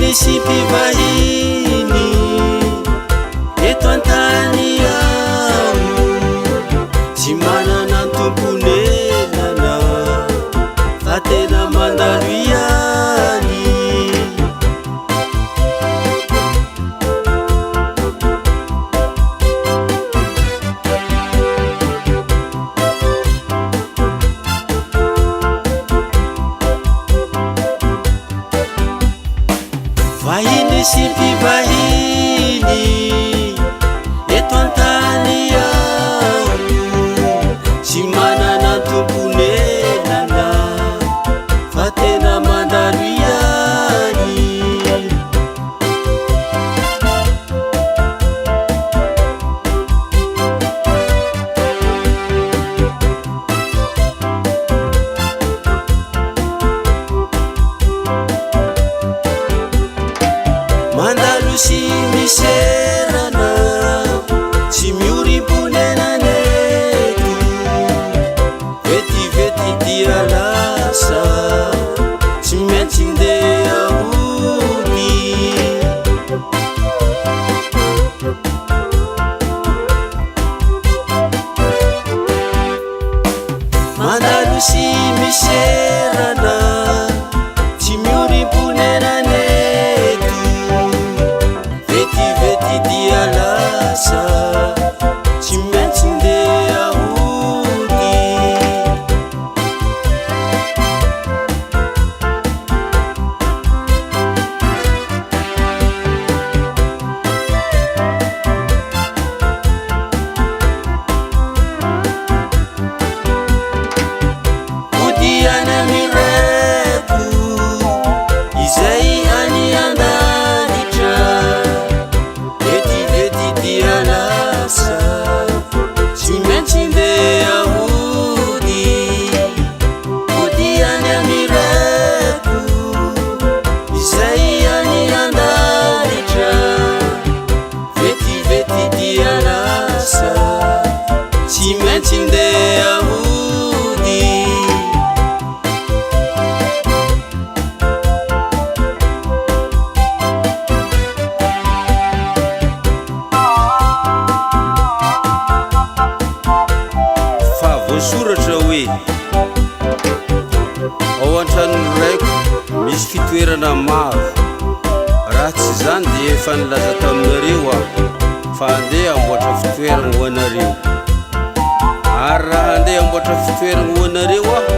Vahiny sy mpivahiny eto antany ao tsy manana tomponelana fa tena mandalo ihany. Vahiny sy mpivahiny eto antany ao tsy manana tomponelana fa tena mandalo ihany. Mandalo sy miserana tsy miorim-ponenan'eto vetivety dia lasa tsy maintsy ndeha hody. Mandalo sy miserana tsy miorim-ponenan'eto vetivety dia lasa tsy maintsy ndeha hody. Hody any amirepo izay any andalitra vetivety dia lasa tsy maintsy ndeha hody. Hody any amirepo izay any andalitra vetivety dia lasa tsy maintsy ndeha hody. Voasoratra hoe ao an-tranony raiko misy fitoerana maro, raha tsy zany dia efa nilaza taminareo aho fa andeha amboatra fitoerana ho anareo. Ary raha andeha amboatra fitoerana ho anareo aho